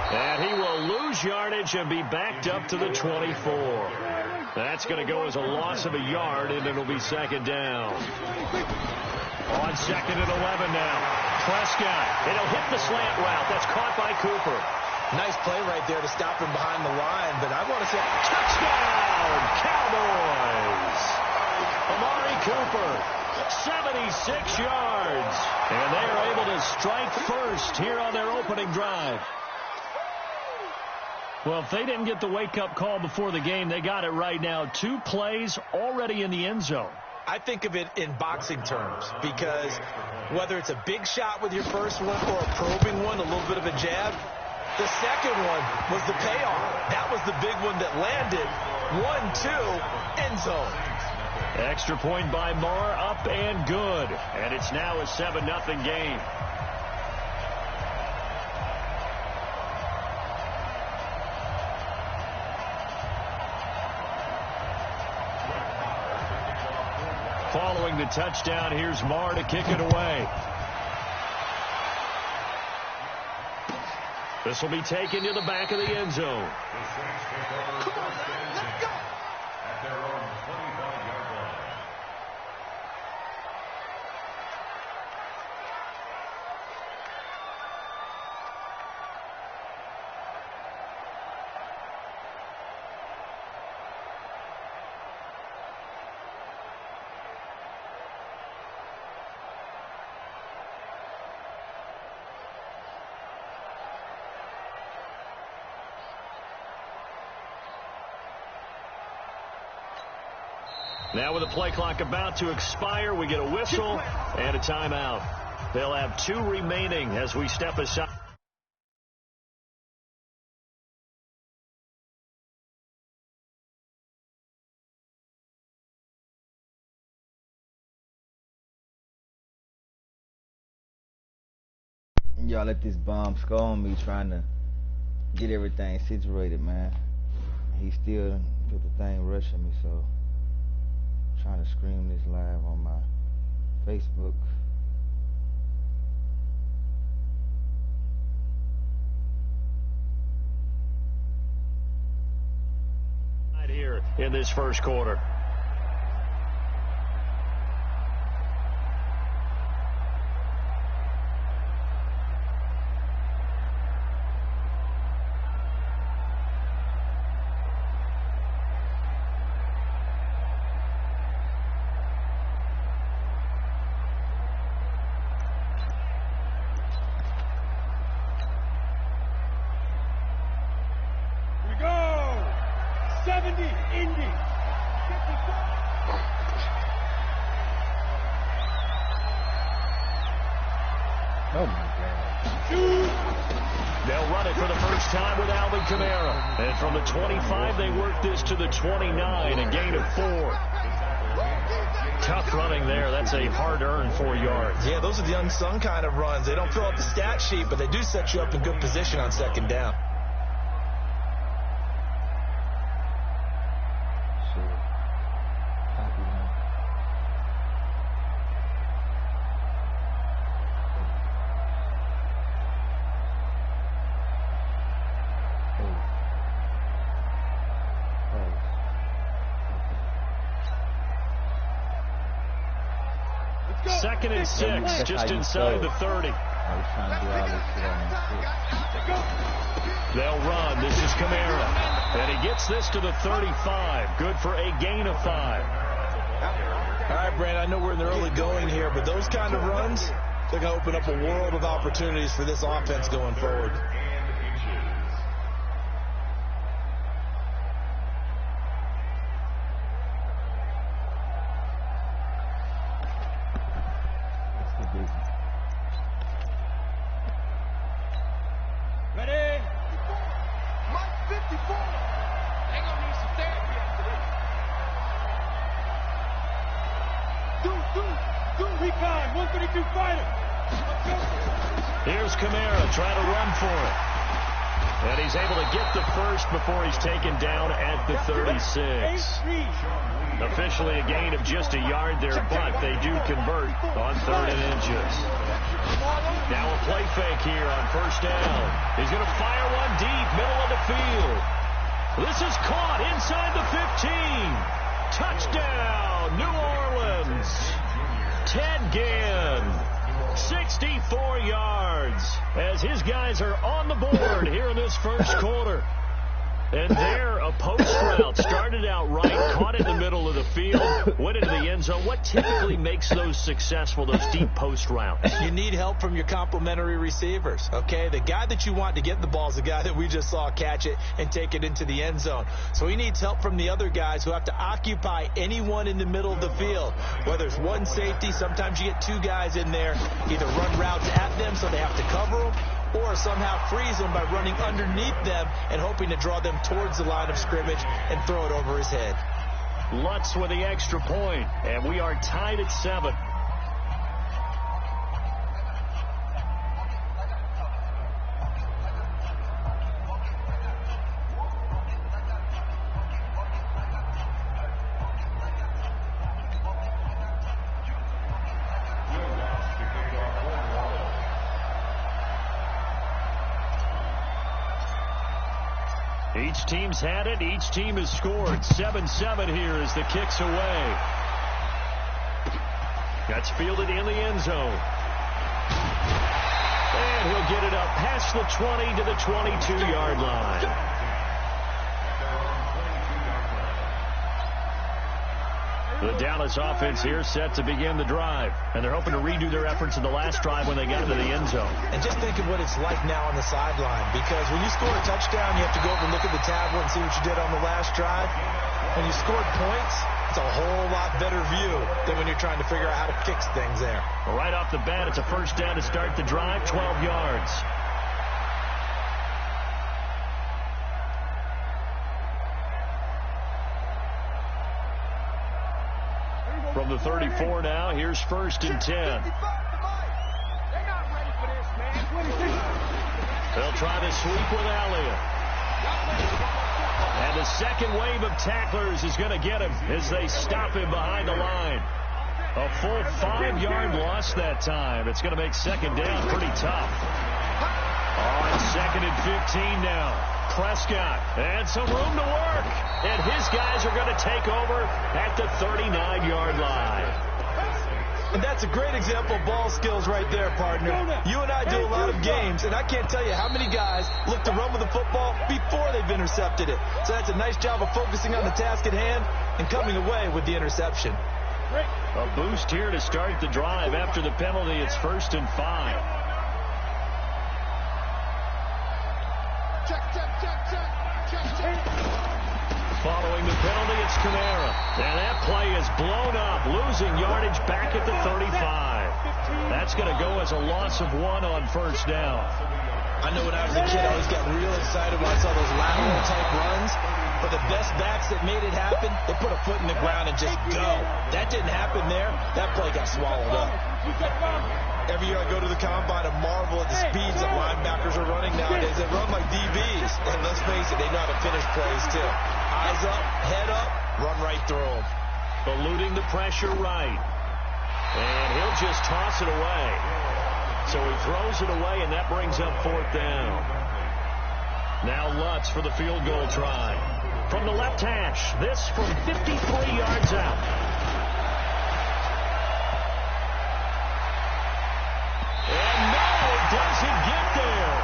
And he will lose yardage and be backed up to the 24. That's going to go as a loss of a yard, and it'll be second down. On second and 11 now. Prescott. It'll hit the slant route. That's caught by Cooper. Nice play right there to stop him behind the line, but I want to say touchdown, Cowboys. Amari Cooper, 76 yards. And they are able to strike first here on their opening drive. Well, if they didn't get the wake-up call before the game, they got it right now. 2 plays already in the end zone. I think of it in boxing terms because whether it's a big shot with your first one or a probing one, a little bit of a jab, the second one was the payoff. That was the big one that landed. 1-2, end zone. Extra point by Marr, up and good. And it's now a 7-0 game. Following the touchdown, here's Marr to kick it away. This will be taken to the back of the end zone. Now with the play clock about to expire, we get a whistle and a timeout. They'll have 2 remaining as we step aside. Y'all let this bomb score on me trying to get everything situated, man. He still got the thing rushing me, so trying to scream this live on my Facebook. Right here in this first quarter. They'll run it for the first time with Alvin Kamara. And from the 25, they work this to the 29, a gain of 4. Tough running there. That's a hard-earned 4 yards. Yeah, those are the unsung kind of runs. They don't fill up the stat sheet, but they do set you up in good position on second down. Second and 6, just inside the 30. They'll run. This is Kamara. And he gets this to the 35. Good for a gain of 5. All right, Brand, I know we're in the early going here, but those kind of runs, they're going to open up a world of opportunities for this offense going forward. Here's Kamara trying to run for it. And he's able to get the first before he's taken down at the 36. Officially a gain of just a yard there, but they do convert on 3rd and inches. Now a play fake here on first down. He's going to fire one field. This is caught inside the 15. Touchdown, New Orleans. Ted Ginn, 64 yards, as his guys are on the board here in this first quarter. And there, a post route started out right, caught in the middle of the field, went into the end zone. What typically makes those successful, those deep post routes? You need help from your complementary receivers, okay? The guy that you want to get the ball is the guy that we just saw catch it and take it into the end zone. So he needs help from the other guys who have to occupy anyone in the middle of the field. Whether it's one safety, sometimes you get two guys in there, either run routes at them so they have to cover them, or somehow freeze them by running underneath them and hoping to draw them towards the line of scrimmage and throw it over his head. Lutz with the extra point, and we are tied at 7. Each team's had it. Each team has scored. 7-7 here as the kick's away. That's fielded in the end zone. And he'll get it up past the 20 to the 22-yard line. The Dallas offense here set to begin the drive. And they're hoping to redo their efforts in the last drive when they got into the end zone. And just think of what it's like now on the sideline. Because when you score a touchdown, you have to go over and look at the tablet and see what you did on the last drive. When you scored points, it's a whole lot better view than when you're trying to figure out how to fix things there. Well, right off the bat, it's a first down to start the drive, 12 yards. From the 34 now, here's 1st and 10. They'll try to sweep with Elliott. And the second wave of tacklers is going to get him as they stop him behind the line. A full 5-yard loss that time. It's going to make second down pretty tough. On 2nd and 15 now. Prescott, and some room to work. And his guys are going to take over at the 39-yard line. And that's a great example of ball skills right there, partner. You and I do a lot of games, and I can't tell you how many guys look to run with the football before they've intercepted it. So that's a nice job of focusing on the task at hand and coming away with the interception. A boost here to start the drive. After the penalty, it's 1st and 5. Following the penalty, it's Kamara. And that play is blown up, losing yardage back at the 35. That's going to go as a loss of 1 on 1st down. I know when I was a kid, I always got real excited when I saw those lateral-type runs. But the best backs that made it happen, they put a foot in the ground and just go. That didn't happen there. That play got swallowed up. Every year I go to the combine and marvel at the speeds that linebackers are running nowadays. They run like DBs. And let's face it, they know how to finish plays too. Eyes up, head up, run right through them. Eluding the pressure right. And he'll just toss it away. So he throws it away, and that brings up 4th down. Now Lutz for the field goal try. From the left hash, this from 53 yards out. And no, it doesn't get there.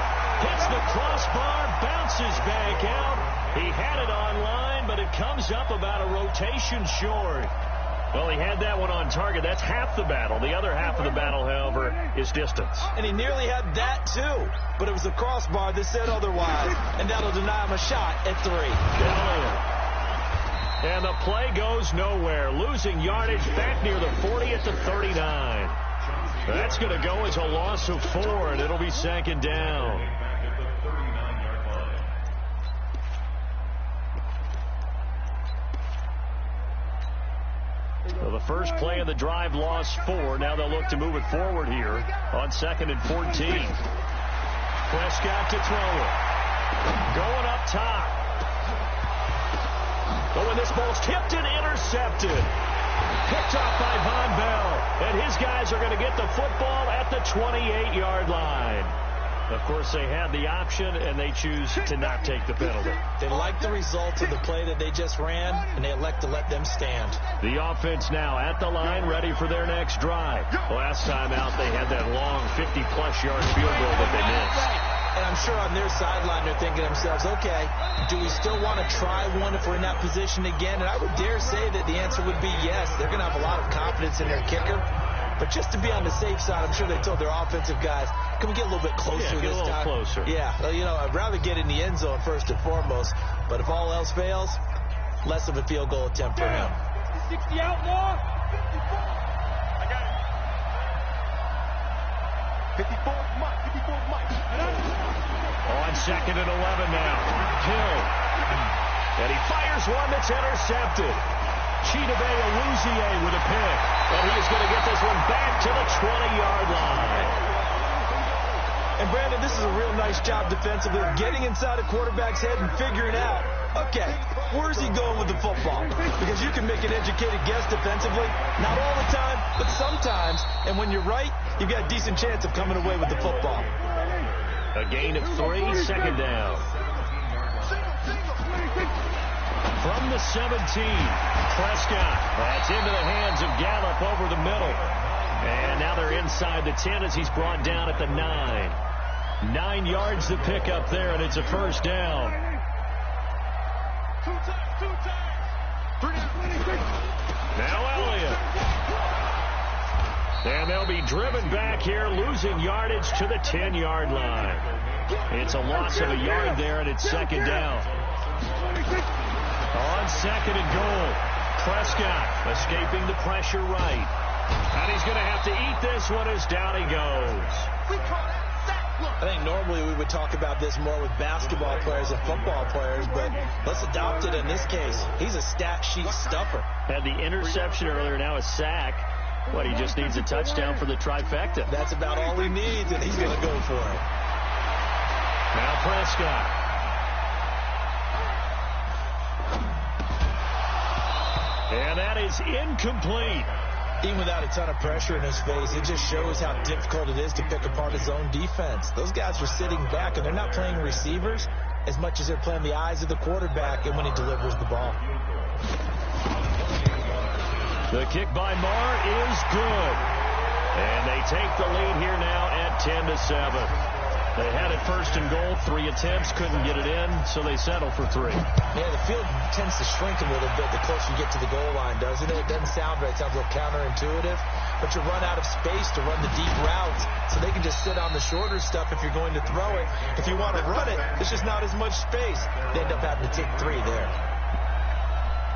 Hits the crossbar, bounces back out. He had it online, but it comes up about a rotation short. Well, he had that one on target. That's half the battle. The other half of the battle, however, is distance. And he nearly had that, too. But it was the crossbar that said otherwise. And that'll deny him a shot at 3. And the play goes nowhere. Losing yardage back near the 40 at the 39. That's going to go as a loss of 4, and it'll be 2nd down. So the first play of the drive lost 4. Now they'll look to move it forward here on 2nd and 14. Prescott to throw it. Going up top. Oh, and this ball's tipped and intercepted. Picked off by Von Bell. And his guys are going to get the football at the 28-yard line. Of course, they had the option, and they choose to not take the penalty. They like the results of the play that they just ran, and they elect to let them stand. The offense now at the line, ready for their next drive. Last time out, they had that long 50-plus yard field goal that they missed. And I'm sure on their sideline, they're thinking to themselves, okay, do we still want to try one if we're in that position again? And I would dare say that the answer would be yes. They're going to have a lot of confidence in their kicker. But just to be on the safe side, I'm sure they told their offensive guys, can we get a little bit closer this time? Get a little closer. Yeah, well, you know, I'd rather get in the end zone first and foremost. But if all else fails, less of a field goal attempt for him. 60 out more. 54 Mike. On second and 11 now. Hill. And he fires one that's intercepted. Chidobe Awuzie with a pick. And he's going to get this one back to the 20-yard line. And, Brandon, this is a real nice job defensively, getting inside a quarterback's head and figuring out, okay, where's he going with the football? Because you can make an educated guess defensively. Not all the time, but sometimes. And when you're right, you've got a decent chance of coming away with the football. A gain of 3, second down. From the 17, Prescott. That's into the hands of Gallup over the middle. And now they're inside the 10 as he's brought down at the 9. 9 yards to pick up there, and it's a first down. Now Elliott. And they'll be driven back here, losing yardage to the 10-yard line. It's a loss of a yard there, and it's second down. On second and goal, Prescott escaping the pressure right. And he's going to have to eat this one as down he goes. I think normally we would talk about this more with basketball players and football players, but let's adopt it in this case. He's a stat sheet stuffer. Had the interception earlier, now a sack. What, he just needs a touchdown for the trifecta. That's about all he needs, and he's going to go for it. Now Prescott. And that is incomplete. Even without a ton of pressure in his face, it just shows how difficult it is to pick apart his own defense. Those guys are sitting back, and they're not playing receivers as much as they're playing the eyes of the quarterback and when he delivers the ball. The kick by Marr is good. And they take the lead here now at 10-7. They had it first and goal, 3 attempts, couldn't get it in, so they settle for 3. Yeah, the field tends to shrink a little bit the closer you get to the goal line, doesn't it? It doesn't sound right. It sounds a little counterintuitive. But you run out of space to run the deep routes, so they can just sit on the shorter stuff if you're going to throw it. If you want to run it, there's just not as much space. They end up having to take 3 there.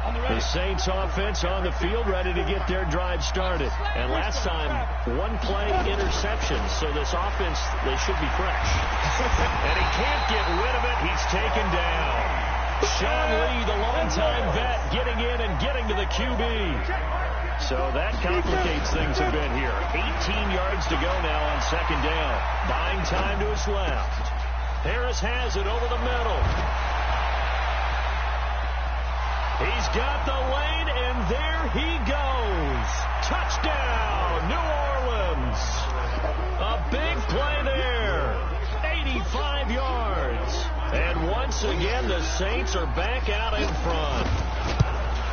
The Saints offense on the field, ready to get their drive started. And last time, 1 play interception, so this offense, they should be fresh. And he can't get rid of it. He's taken down. Sean Lee, the longtime vet, getting in and getting to the QB. So that complicates things a bit here. 18 yards to go now on second down. Buying time to his left. Harris has it over the middle. He's got the lane, and there he goes. Touchdown, New Orleans. A big play there. 85 yards. And once again, the Saints are back out in front.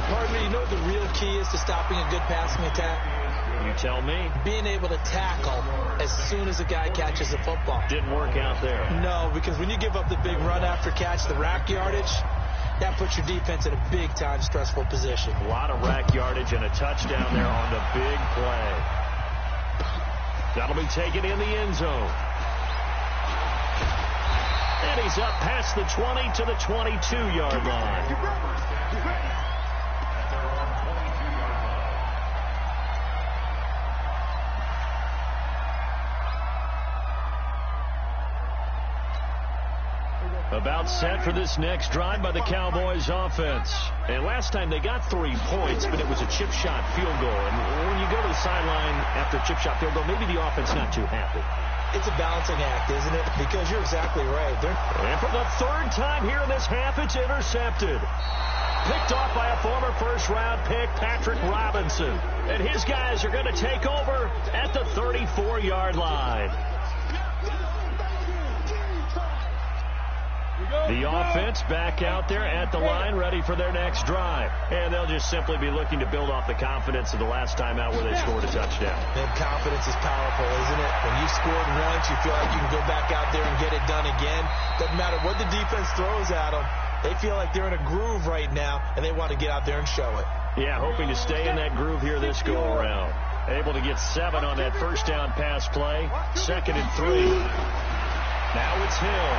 Pardon me, you know what the real key is to stopping a good passing attack? You tell me. Being able to tackle as soon as a guy catches the football. Didn't work out there. No, because when you give up the big run after catch, the rack yardage, that puts your defense in a big-time stressful position. A lot of rack yardage and a touchdown there on the big play. That'll be taken in the end zone. And he's up past the 20 to the 22-yard line. About set for this next drive by the Cowboys offense. And last time they got 3 points, but it was a chip shot field goal. And when you go to the sideline after a chip shot field goal, maybe the offense not too happy. It's a balancing act, isn't it? Because you're exactly right. And for the 3rd time here in this half, it's intercepted. Picked off by a former first-round pick, Patrick Robinson. And his guys are going to take over at the 34-yard line. The offense back out there at the line, ready for their next drive. And they'll just simply be looking to build off the confidence of the last time out where they scored a touchdown. And confidence is powerful, isn't it? When you scored once, you feel like you can go back out there and get it done again. Doesn't matter what the defense throws at them. They feel like they're in a groove right now, and they want to get out there and show it. Yeah, hoping to stay in that groove here this go-around. Able to get 7 on that first down pass play. 2nd and 3. Now it's Hill.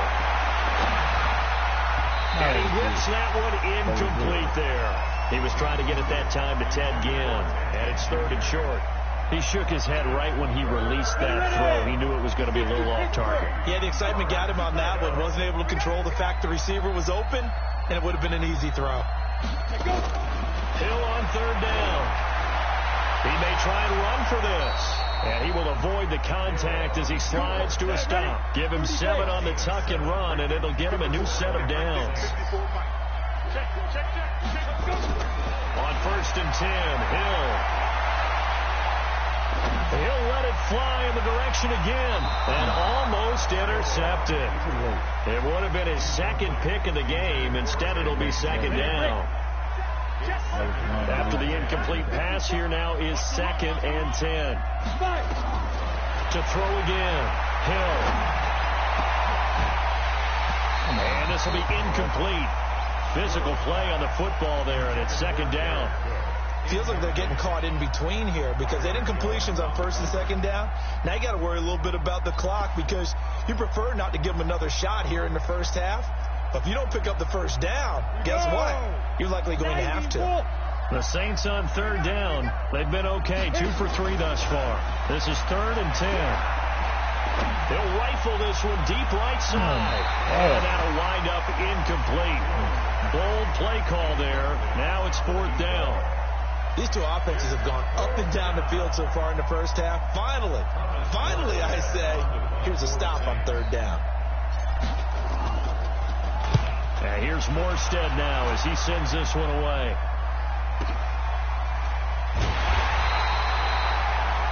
And he whips that one incomplete there. He was trying to get it that time to Ted Ginn. And it's 3rd and short. He shook his head right when he released that throw. He knew it was going to be a little off target. Yeah, the excitement got him on that one. Wasn't able to control the fact the receiver was open, and it would have been an easy throw. Hill on 3rd down. He may try and run for this. And he will avoid the contact as he slides to a stop. Give him 7 on the tuck and run, and it'll get him a new set of downs. On 1st and 10, Hill. He'll let it fly in the direction again, and almost intercepted. It would have been his 2nd pick of the game. Instead, it'll be 2nd down. After the incomplete pass, here now is 2nd and 10. To throw again. Hill. And this will be incomplete. Physical play on the football there, and it's 2nd down. Feels like they're getting caught in between here because they did incompletions on 1st and 2nd down. Now you got to worry a little bit about the clock because you prefer not to give them another shot here in the first half. But if you don't pick up the first down, guess what? You're likely going to have to. The Saints on 3rd down. They've been okay. 2 for 3 thus far. This is 3rd and 10. He'll rifle this one deep right side. And that'll wind up incomplete. Bold play call there. Now it's 4th down. These two offenses have gone up and down the field so far in the first half. Finally, I say, here's a stop on 3rd down. And here's Morstead now as he sends this one away.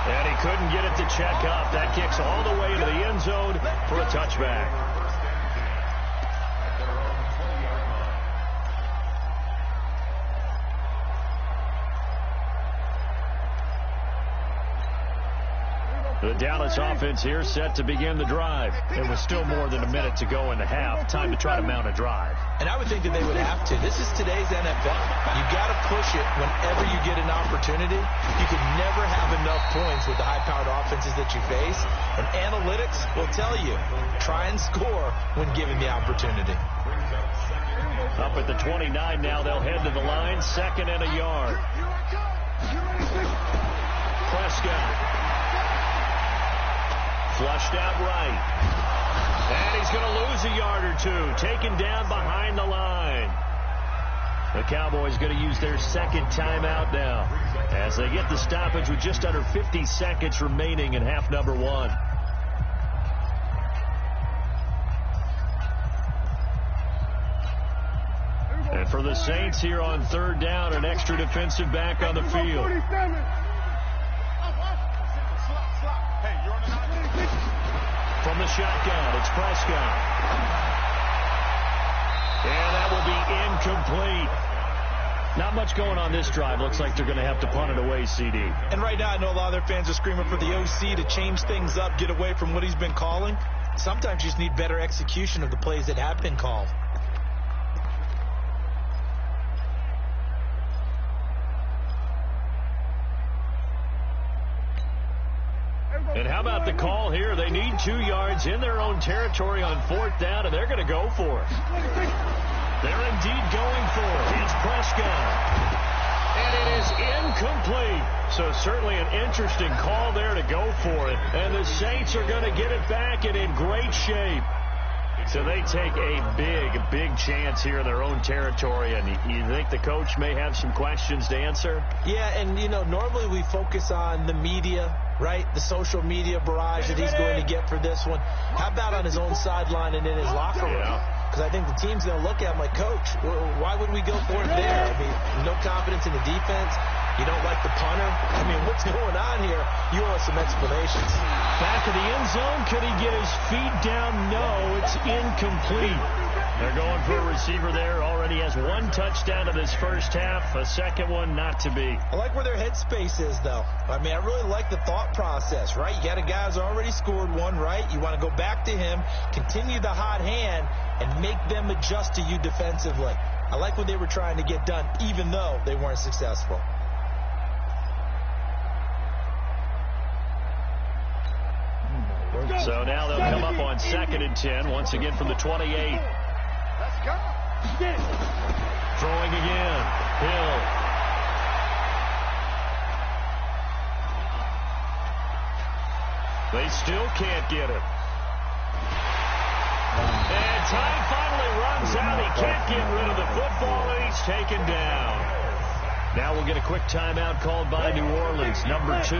And he couldn't get it to check up. That kicks all the way into the end zone for a touchback. The Dallas offense here set to begin the drive. There was still more than a minute to go in the half. Time to try to mount a drive. And I would think that they would have to. This is today's NFL. You got to push it whenever you get an opportunity. You can never have enough points with the high-powered offenses that you face. And analytics will tell you, try and score when given the opportunity. Up at the 29 now, they'll head to the line. 2nd and a yard. Prescott. Flushed out right. And he's going to lose a yard or 2. Taken down behind the line. The Cowboys going to use their 2nd timeout now as they get the stoppage with just under 50 seconds remaining in half number 1. And for the Saints here on 3rd down, an extra defensive back on the field. From the shotgun, it's Prescott. And that will be incomplete. Not much going on this drive. Looks like they're going to have to punt it away, CD. And right now, I know a lot of their fans are screaming for the OC to change things up, get away from what he's been calling. Sometimes you just need better execution of the plays that have been called. And how about the call here? They need 2 yards in their own territory on 4th down, and they're going to go for it. They're indeed going for it. It's Prescott. And it is incomplete. So certainly an interesting call there to go for it. And the Saints are going to get it back and in great shape. So they take a big chance here in their own territory. And you think the coach may have some questions to answer? Yeah, and, you know, normally we focus on the media, right? The social media barrage that he's going to get for this one. How about on his own sideline and in his locker room? Because I think the team's going to look at him like, Coach, why would we go for it there? I mean, no confidence in the defense. You don't like the punter? I mean, what's going on here? You owe us some explanations. Back of the end zone. Could he get his feet down? No, it's incomplete. They're receiver there already has 1 touchdown in this first half, a second one not to be. I like where their headspace is, though. I mean, I really like the thought process, right? You got a guy who's already scored 1, right? You want to go back to him, continue the hot hand, and make them adjust to you defensively. I like what they were trying to get done, even though they weren't successful. So now they'll come up on 2nd and 10, once again from the 28. Let's go. Throwing again. Hill. They still can't get it. And time finally runs out. He can't get rid of the football, and he's taken down. Now we'll get a quick timeout called by New Orleans, number 2,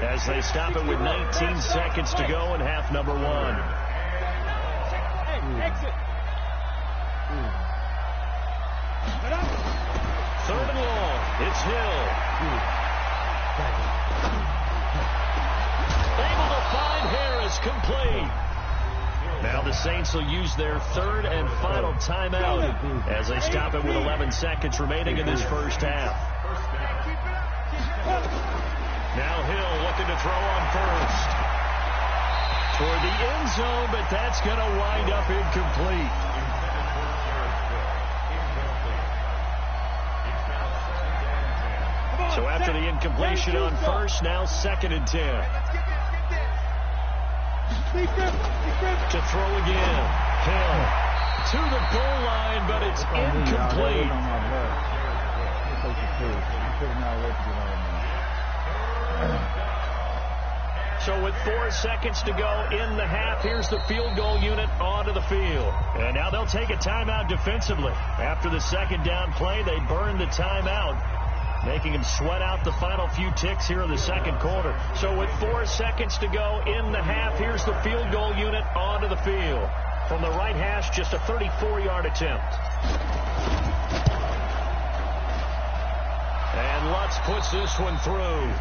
as they stop it with 19 seconds to go in half number 1. Exit. 3rd and long. It's Hill. Able to find Harris, complete. Now the Saints will use their 3rd and final timeout as they stop it with 11 seconds remaining in this first half. Now Hill looking to throw on first. Toward the end zone, but that's going to wind up incomplete. So after the incompletion on first, now 2nd and 10. To throw again. Hill to the goal line, but it's incomplete. So with 4 seconds to go in the half, here's the field goal unit onto the field. And now they'll take a timeout defensively. After the 2nd down play, they burn the timeout, making him sweat out the final few ticks here in the 2nd quarter. So with 4 seconds to go in the half, here's the field goal unit onto the field. From the right hash, just a 34-yard attempt. And Lutz puts this one through.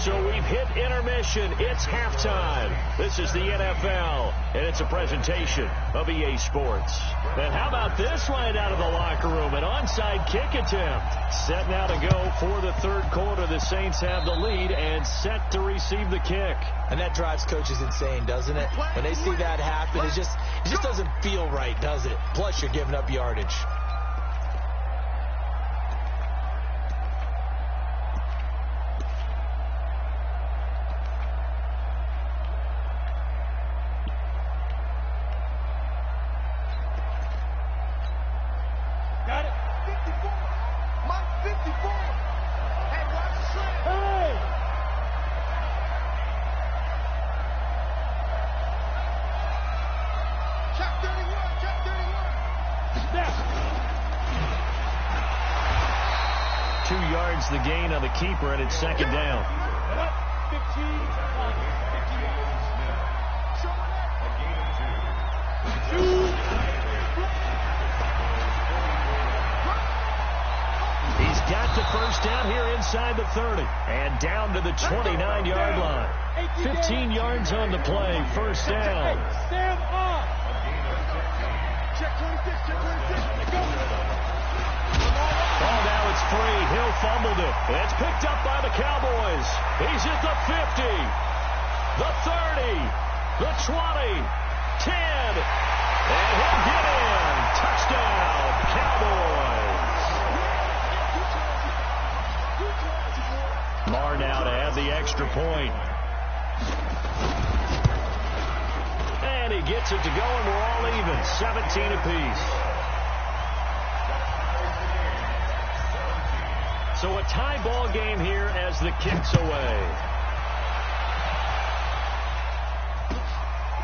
So we've hit intermission. It's halftime. This is the NFL, and it's a presentation of EA Sports. And how about this right out of the locker room? An onside kick attempt. Set now to go for the 3rd quarter. The Saints have the lead and set to receive the kick. And that drives coaches insane, doesn't it? When they see that happen, it just doesn't feel right, does it? Plus, you're giving up yardage. The gain on the keeper, and it's 2nd down. He's got the first down here inside the 30 and down to the 29-yard line. 15 yards on the play, first down. Stand up. Check 26, check 26. Go. Oh, now it's free. Hill fumbled it. It's picked up by the Cowboys. He's at the 50, the 30, the 20, 10, and he'll get in. Touchdown, Cowboys. Marr now to add the extra point. And he gets it to go, and we're all even, 17 apiece. So a tie ball game here as the kick's away.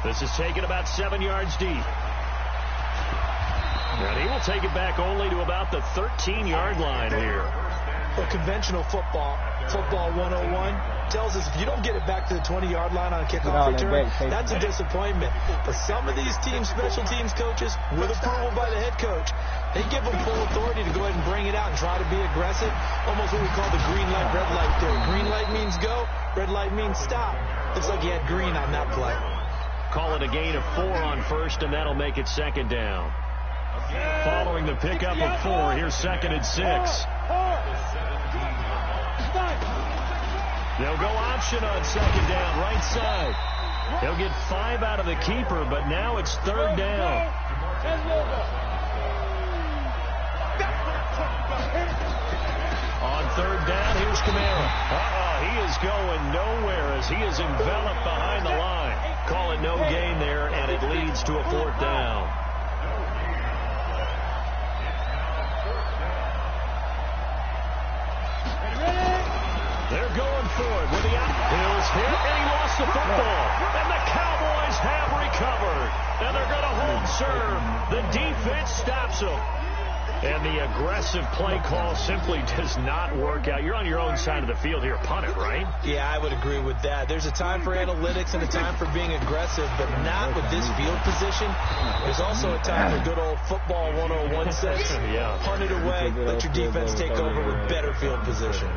This is taken about 7 yards deep. And he will take it back only to about the 13-yard line here. Well, conventional football 101, tells us if you don't get it back to the 20-yard line on a kickoff return, that's a disappointment. For some of these teams, special teams coaches, with approval by the head coach, they give them full authority to go ahead and bring it out and try to be aggressive. Almost what we call the green light, red light theory. Green light means go, red light means stop. Looks like he had green on that play. Call it a gain of 4 on first, and that'll make it 2nd down. the pickup of 4. Here's 2nd and 6. They'll go option on 2nd down, right side. He'll get 5 out of the keeper, but now it's 3rd down. On 3rd down, here's Kamara. He is going nowhere as he is enveloped behind the line. Call it no gain there, and it leads to a 4th down. They're going for it with the out. Hill's hit, and he lost the football. And the Cowboys have recovered. And they're going to hold serve. The defense stops them. And the aggressive play call simply does not work out. You're on your own side of the field here. Punt it, right? Yeah, I would agree with that. There's a time for analytics and a time for being aggressive, but not with this field position. There's also a time for good old football 101 sense. Yeah. Punt it away, let your defense take over with better field position.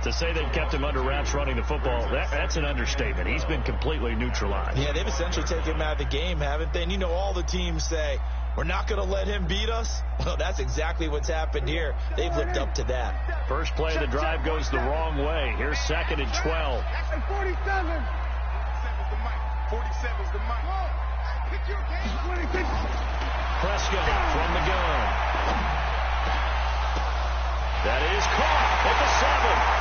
To say they've kept him under wraps running the football, that's an understatement. He's been completely neutralized. Yeah, they've essentially taken him out of the game, haven't they? And you know all the teams say, we're not going to let him beat us. Well, that's exactly what's happened here. They've lived up to that. First play of the drive goes the wrong way. Here's 2nd and 12. 47. 47's the mic. Prescott from the gun. That is caught at the 7.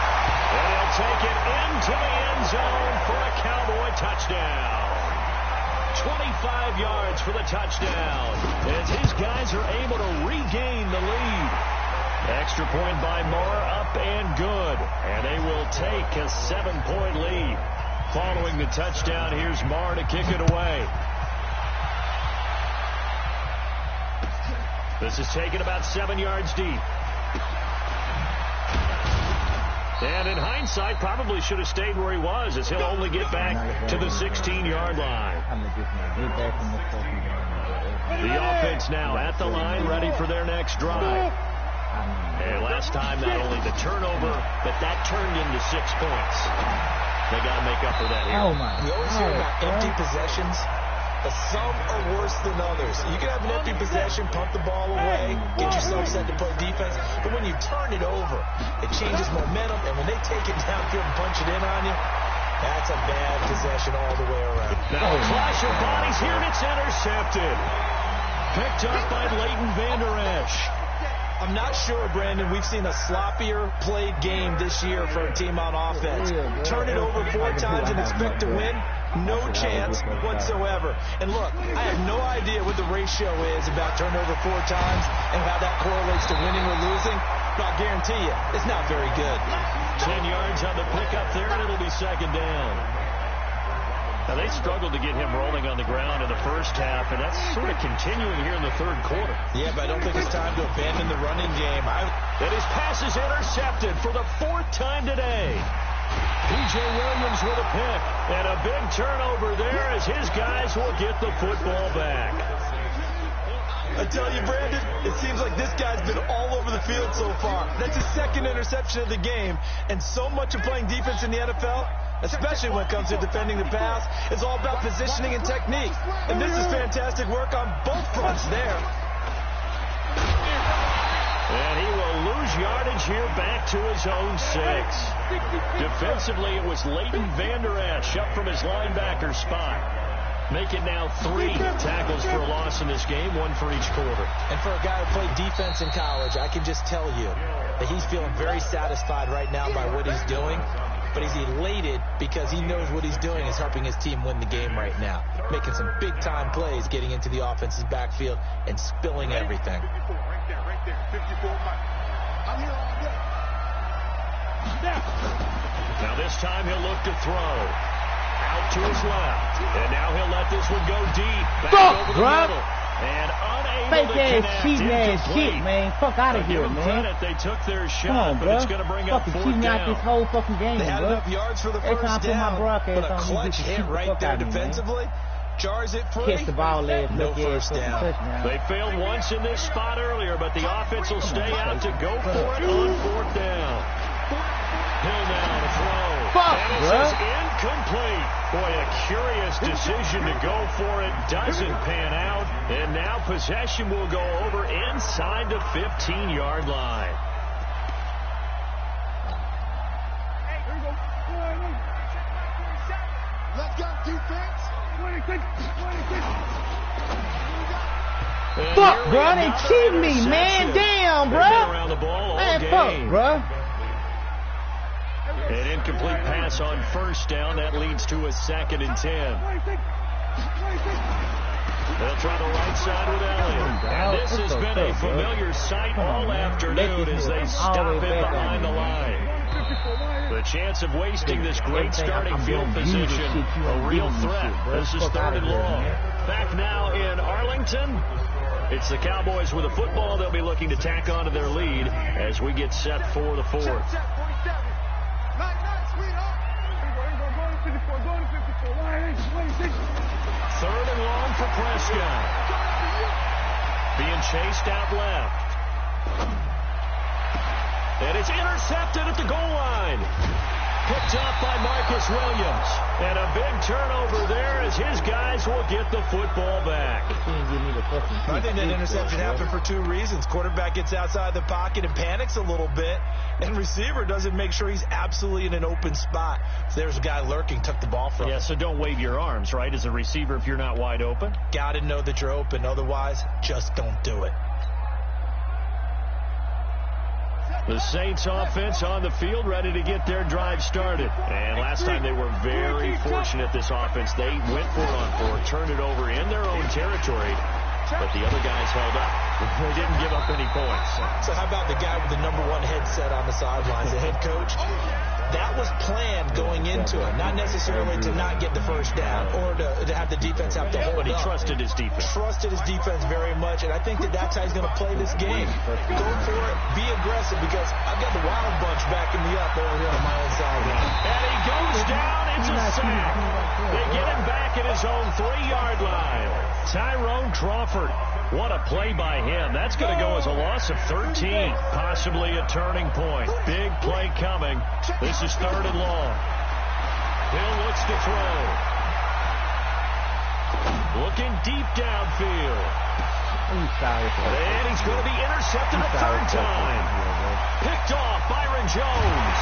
And he'll take it into the end zone for a Cowboy touchdown. 25 yards for the touchdown as his guys are able to regain the lead. Extra point by Moore, up and good. And they will take a 7-point lead. Following the touchdown, here's Moore to kick it away. This is taken about 7 yards deep. And in hindsight, probably should have stayed where he was, as he'll only get back to the 16-yard line. The offense now at the line, ready for their next drive. And last time, not only the turnover, but that turned into 6 points. They got to make up for that here. We always hear about empty possessions, but some are worse than others. You can have an empty possession, punt the ball away, get yourself set to play defense, but when you turn it over, it changes momentum, and when they take it downfield and punch it in on you, that's a bad possession all the way around. Now a clash of bodies here, and it's intercepted. Picked up by Leighton Vander Esch. I'm not sure, Brandon, we've seen a sloppier played game this year for a team on offense. Turn it over 4 times and expect to win? No chance whatsoever. And look, I have no idea what the ratio is about turnover 4 times and how that correlates to winning or losing, but I'll guarantee you, it's not very good. 10 yards on the pickup there, and it'll be 2nd down. Now, they struggled to get him rolling on the ground in the first half, and that's sort of continuing here in the 3rd quarter. Yeah, but I don't think it's time to abandon the running game. And his pass is intercepted for the 4th time today. P.J. Williams with a pick, and a big turnover there as his guys will get the football back. I tell you, Brandon, it seems like this guy's been all over the field so far. That's his 2nd interception of the game, and so much of playing defense in the NFL, especially when it comes to defending the pass, is all about positioning and technique. And this is fantastic work on both fronts there. And he will lose yardage here back to his own 6. Defensively, it was Leighton Vander Esch up from his linebacker spot. Make it now 3 tackles for a loss in this game, 1 for each quarter. And for a guy who played defense in college, I can just tell you that he's feeling very satisfied right now by what he's doing. But he's elated because he knows what he's doing is helping his team win the game right now. Making some big-time plays, getting into the offense's backfield, and spilling everything. Right there. 54 Mike. I'm here all day. Now this time he'll look to throw. Out to his left. And now he'll let this one go deep. Back over the middle. And unable fake to ass, connect. cheating ass Incomplete. shit, man. Fuck out of here, Give them man. credit. They took their shot, Come on, but bro. it's going to bring up Fucking 4th cheating out this down. whole fucking game, They had bro. enough yards for the Every time I first put my down, broadcast but a on, you clutch get the hit shit right fuck there out of me, man. defensively. Jars it free. Catch the ball ass, No look ass, first fucking down. touchdown. They failed once in this spot earlier, but the offense will stay out to go for it on 4th down. Hill now to throw. Fuck, and this is incomplete. Boy, a curious decision to go for it. Doesn't pan out. And now possession will go over inside the 15-yard line. Let's go, defense. 26. Fuck, bro. They cheating me, man. Damn, bro. Around the ball all Man, game. fuck, bro. An incomplete pass on first down. That leads to a 2nd and 10. They'll try the right side with Elliott. And this has been a familiar sight all afternoon as they stop it behind the line. The chance of wasting this great starting field position, a real threat. This is 3rd and long. Back now in Arlington. It's the Cowboys with a football. They'll be looking to tack on to their lead as we get set for the 4th. Third and long for Prescott. Being chased out left. And it's intercepted at the goal line. Picked up by Marcus Williams. And a big turnover there as his guys will get the football back. I think that interception happened for 2 reasons. Quarterback gets outside the pocket and panics a little bit. And receiver doesn't make sure he's absolutely in an open spot. So there's a guy lurking, took the ball from him. Yeah, so don't wave your arms, right, as a receiver if you're not wide open. Got to know that you're open. Otherwise, just don't do it. The Saints offense on the field, ready to get their drive started. And last time they were very fortunate, this offense. They went for it on 4, turned it over in their own territory, but the other guys held up. They didn't give up any points. So how about the guy with the #1 headset on the sidelines, the head coach? That was planned going into it, not necessarily to not get the first down or to have the defense have to hold But he up. trusted his defense. Trusted his defense very much, and I think that's how he's going to play this game. Go for it, be aggressive, because I've got the Wild Bunch backing me up over here on my own sideline. And he goes down. It's a sack. They get him back at his own 3-yard line. Tyrone Crawford. What a play by him. That's going to go as a loss of 13. Possibly a turning point. Big play coming. This is 3rd and long. Hill looks to throw. Looking deep downfield. And he's going to be intercepted a 3rd time. Picked off Byron Jones.